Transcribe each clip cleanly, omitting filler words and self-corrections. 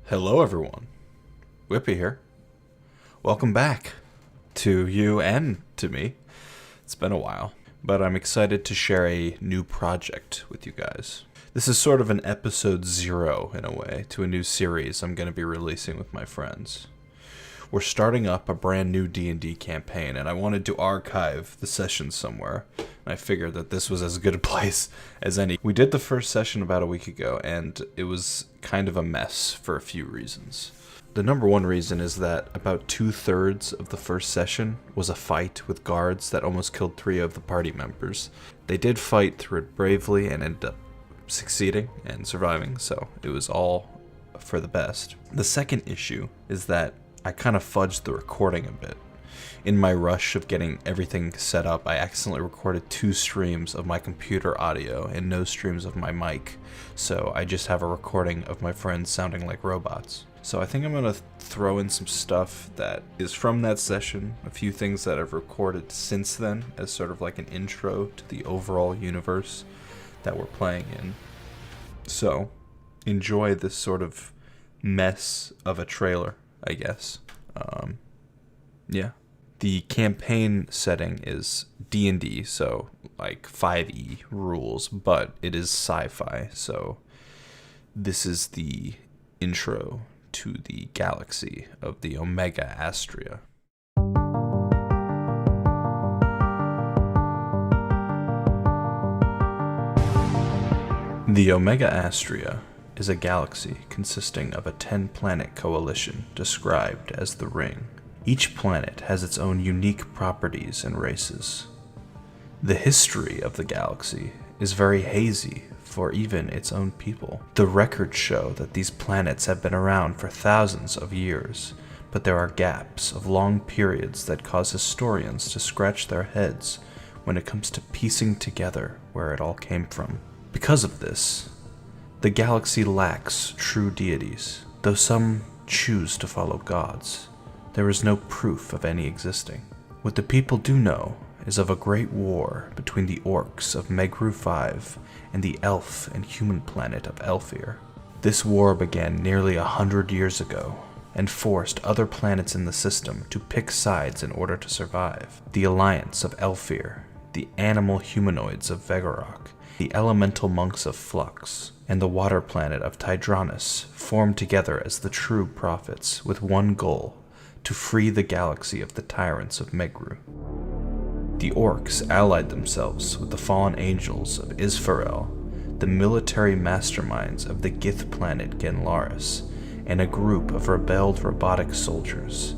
Hello, everyone. Whippy here. Welcome back to you and to me. It's been a while, but I'm excited to share a new project with you guys. This is sort of an episode 0, in a way, to a new series I'm going to be releasing with my friends. We're starting up a brand new D&D campaign, and I wanted to archive the sessions somewhere. I figured that this was as good a place as any. We did the first session about a week ago, and it was kind of a mess for a few reasons. The number one reason is that about 2/3 of the first session was a fight with guards that almost killed 3 of the party members. They did fight through it bravely and ended up succeeding and surviving, so it was all for the best. The second issue is that I kind of fudged the recording a bit. In my rush of getting everything set up, I accidentally recorded 2 streams of my computer audio and no streams of my mic, so I just have a recording of my friends sounding like robots. So I think I'm going to throw in some stuff that is from that session, a few things that I've recorded since then as sort of like an intro to the overall universe that we're playing in. So enjoy this sort of mess of a trailer, I guess. Yeah. The campaign setting is D&D, so like 5e rules, but it is sci-fi, so this is the intro to the galaxy of the Omega Asteria. The Omega Asteria is a galaxy consisting of a 10-planet coalition described as the Ring. Each planet has its own unique properties and races. The history of the galaxy is very hazy for even its own people. The records show that these planets have been around for thousands of years, but there are gaps of long periods that cause historians to scratch their heads when it comes to piecing together where it all came from. Because of this, the galaxy lacks true deities, though some choose to follow gods. There is no proof of any existing. What the people do know is of a great war between the orcs of Megru 5 and the elf and human planet of Elfir. This war began nearly 100 years ago and forced other planets in the system to pick sides in order to survive. The alliance of Elfir, the animal humanoids of Vegorok, the elemental monks of Flux, and the water planet of Tidronus formed together as the true prophets with one goal: to free the galaxy of the tyrants of Megru. The orcs allied themselves with the fallen angels of Isfarel, the military masterminds of the Gith planet Genlaris, and a group of rebelled robotic soldiers.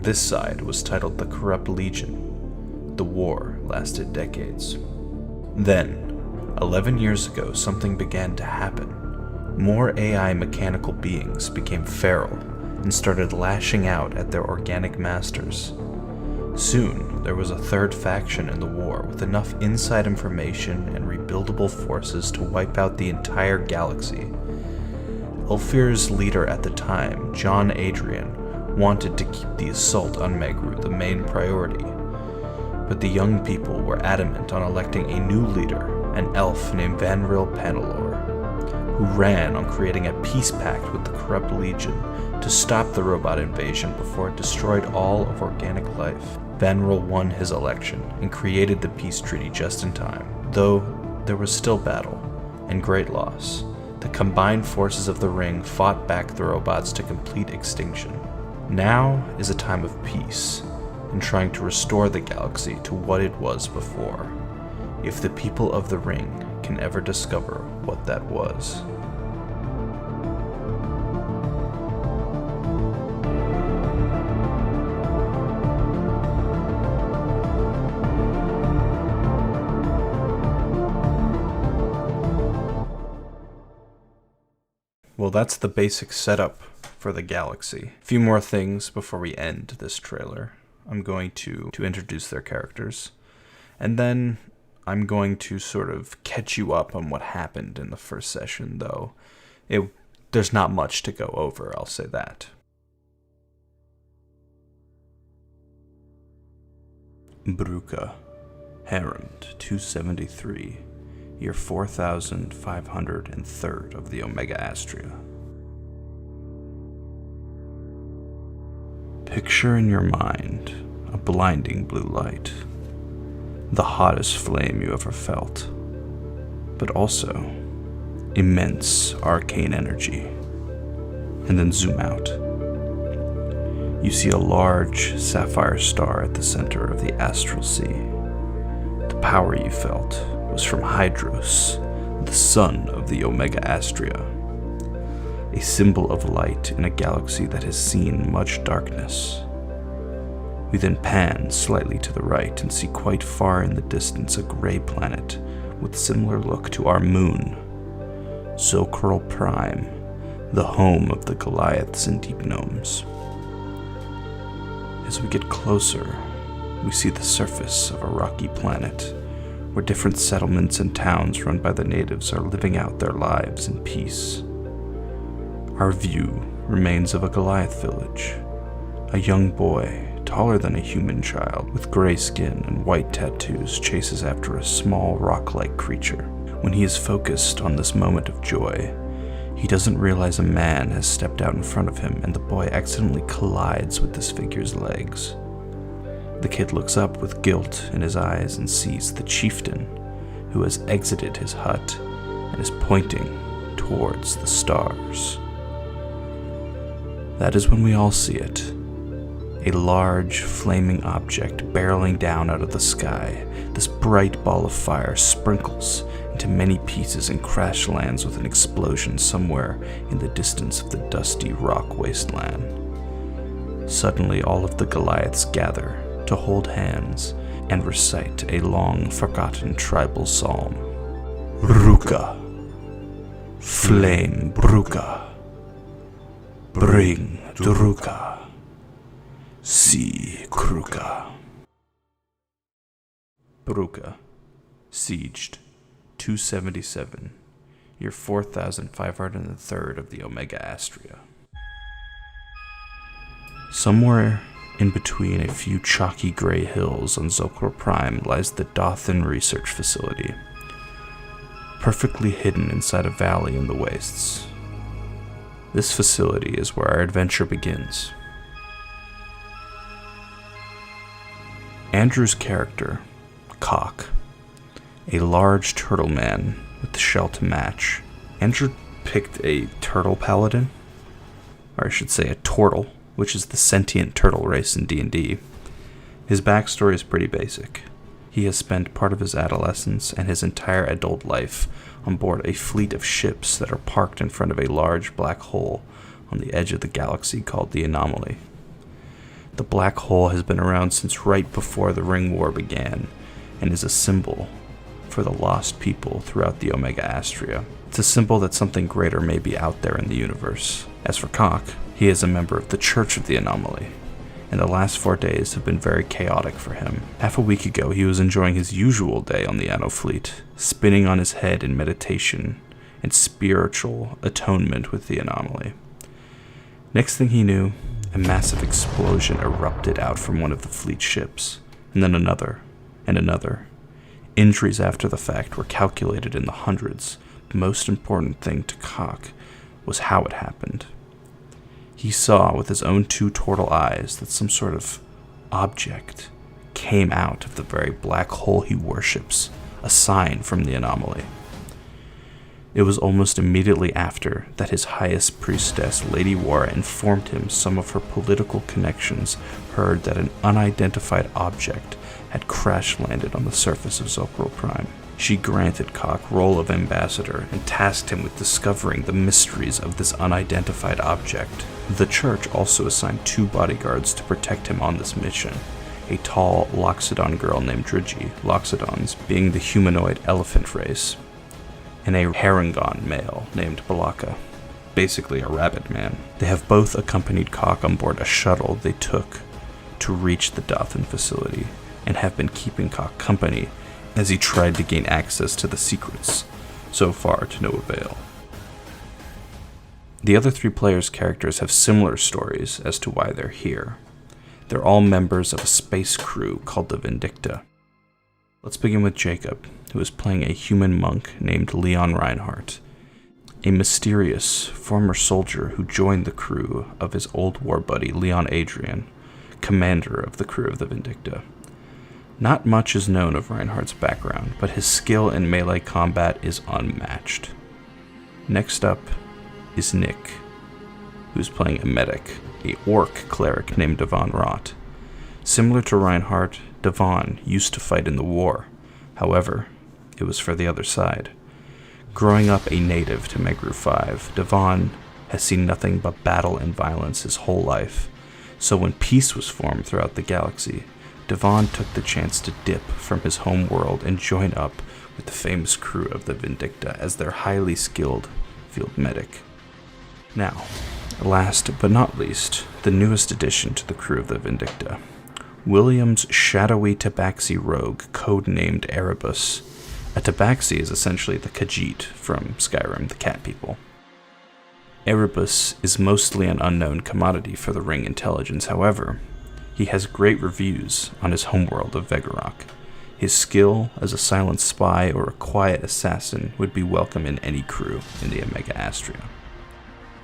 This side was titled the Corrupt Legion. The war lasted decades. Then, 11 years ago, something began to happen. More AI mechanical beings became feral and started lashing out at their organic masters. Soon, there was a third faction in the war with enough inside information and rebuildable forces to wipe out the entire galaxy. Elfir's leader at the time, John Adrian, wanted to keep the assault on Megru the main priority, but the young people were adamant on electing a new leader, an elf named Vanril Panalor, who ran on creating a peace pact with the Corrupt Legion to stop the robot invasion before it destroyed all of organic life. Vanril won his election and created the peace treaty just in time. Though there was still battle and great loss, the combined forces of the Ring fought back the robots to complete extinction. Now is a time of peace and trying to restore the galaxy to what it was before, if the people of the Ring can ever discover what that was. Well, that's the basic setup for the galaxy. A few more things before we end this trailer. I'm going to introduce their characters, and then I'm going to sort of catch you up on what happened in the first session, though there's not much to go over, I'll say that. Bruka, Herond 273, year 4503 of the Omega Asteria. Picture in your mind a blinding blue light, the hottest flame you ever felt, but also immense arcane energy. And then zoom out. You see a large sapphire star at the center of the astral sea. The power you felt was from Hydros, the sun of the Omega Asteria, a symbol of light in a galaxy that has seen much darkness. We then pan slightly to the right and see quite far in the distance a gray planet with similar look to our moon, Zocral Prime, the home of the Goliaths and Deep Gnomes. As we get closer, we see the surface of a rocky planet where different settlements and towns run by the natives are living out their lives in peace. Our view remains of a Goliath village. A young boy, taller than a human child, with gray skin and white tattoos, chases after a small rock-like creature. When he is focused on this moment of joy, he doesn't realize a man has stepped out in front of him, and the boy accidentally collides with this figure's legs. The kid looks up with guilt in his eyes and sees the chieftain, who has exited his hut and is pointing towards the stars. That is when we all see it. A large, flaming object barreling down out of the sky. This bright ball of fire sprinkles into many pieces and crash lands with an explosion somewhere in the distance of the dusty rock wasteland. Suddenly, all of the Goliaths gather to hold hands and recite a long-forgotten tribal psalm. Ruka, flame Bruka, bring Duruka, si Kruka. Bruka, sieged, 277, year 4503 of the Omega Asteria. Somewhere in between a few chalky gray hills on Zocral Prime lies the Dothan Research Facility, perfectly hidden inside a valley in the wastes. This facility is where our adventure begins. Andrew's character, Cock, a large turtle man with the shell to match. Andrew picked a turtle paladin, or I should say a tortle, which is the sentient turtle race in D&D. His backstory is pretty basic. He has spent part of his adolescence and his entire adult life on board a fleet of ships that are parked in front of a large black hole on the edge of the galaxy called the Anomaly. The black hole has been around since right before the Ring War began and is a symbol for the lost people throughout the Omega Asteria. It's a symbol that something greater may be out there in the universe. As for Cock, he is a member of the Church of the Anomaly, and the last 4 days have been very chaotic for him. Half a week ago, he was enjoying his usual day on the Anno fleet, spinning on his head in meditation and spiritual atonement with the Anomaly. Next thing he knew, a massive explosion erupted out from one of the fleet ships, and then another, and another. Injuries after the fact were calculated in the hundreds. The most important thing to Cock was how it happened. He saw with his own 2 turtle eyes that some sort of object came out of the very black hole he worships, a sign from the Anomaly. It was almost immediately after that his highest priestess, Lady War, informed him some of her political connections heard that an unidentified object had crash-landed on the surface of Zocral Prime. She granted Cock role of ambassador and tasked him with discovering the mysteries of this unidentified object. The church also assigned 2 bodyguards to protect him on this mission, a tall Loxodon girl named Drigi, Loxodons being the humanoid elephant race, and a Harangon male named Balaka, basically a rabbit man. They have both accompanied Cock on board a shuttle they took to reach the Dothan facility, and have been keeping Cock company as he tried to gain access to the secrets, so far to no avail. The other 3 players' characters have similar stories as to why they're here. They're all members of a space crew called the Vindicta. Let's begin with Jacob, who is playing a human monk named Leon Reinhardt, a mysterious former soldier who joined the crew of his old war buddy Leon Adrian commander of the crew of the Vindicta. Not much is known of Reinhardt's background, but his skill in melee combat is unmatched. Next up is Nick, who's playing a medic, a orc cleric named Devon Rott. Similar to Reinhardt, Devon used to fight in the war. However, it was for the other side. Growing up a native to Megru 5, Devon has seen nothing but battle and violence his whole life. So when peace was formed throughout the galaxy, Devon took the chance to dip from his home world and join up with the famous crew of the Vindicta as their highly skilled field medic. Now, last but not least, the newest addition to the crew of the Vindicta, William's shadowy tabaxi rogue, codenamed Erebus. A tabaxi is essentially the Khajiit from Skyrim, the cat people. Erebus is mostly an unknown commodity for the Ring intelligence, however, he has great reviews on his homeworld of Vegorok. His skill as a silent spy or a quiet assassin would be welcome in any crew in the Omega Asteria.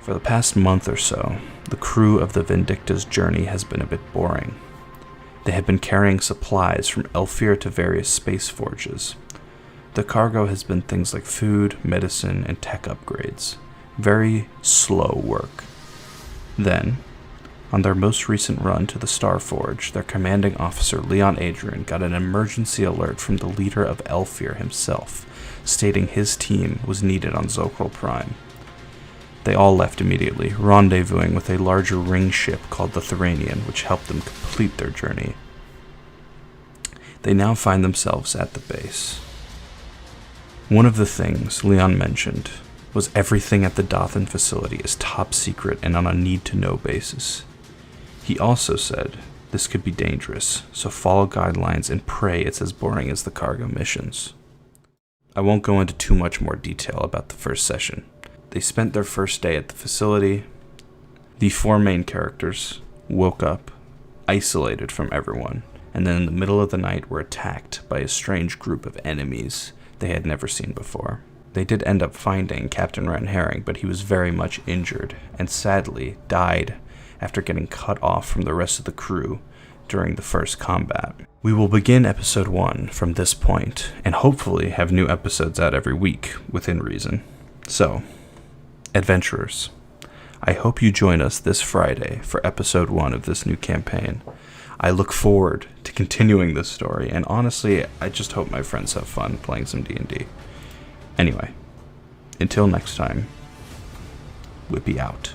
For the past month or so, the crew of the Vindicta's journey has been a bit boring. They have been carrying supplies from Elfir to various space forges. The cargo has been things like food, medicine, and tech upgrades. Very slow work. Then, on their most recent run to the Star Forge, their commanding officer, Leon Adrian, got an emergency alert from the leader of Elfir himself, stating his team was needed on Zokril Prime. They all left immediately, rendezvousing with a larger ring ship called the Thuranian, which helped them complete their journey. They now find themselves at the base. One of the things Leon mentioned was everything at the Dothan facility is top secret and on a need-to-know basis. He also said this could be dangerous, so follow guidelines and pray it's as boring as the cargo missions. I won't go into too much more detail about the first session. They spent their first day at the facility. The four main characters woke up, isolated from everyone, and then in the middle of the night were attacked by a strange group of enemies they had never seen before. They did end up finding Captain Red Herring, but he was very much injured, and sadly died after getting cut off from the rest of the crew during the first combat. We will begin episode 1 from this point, and hopefully have new episodes out every week, within reason. So, adventurers, I hope you join us this Friday for episode 1 of this new campaign. I look forward to continuing this story, and honestly, I just hope my friends have fun playing some D&D. Anyway, until next time, Whippy out.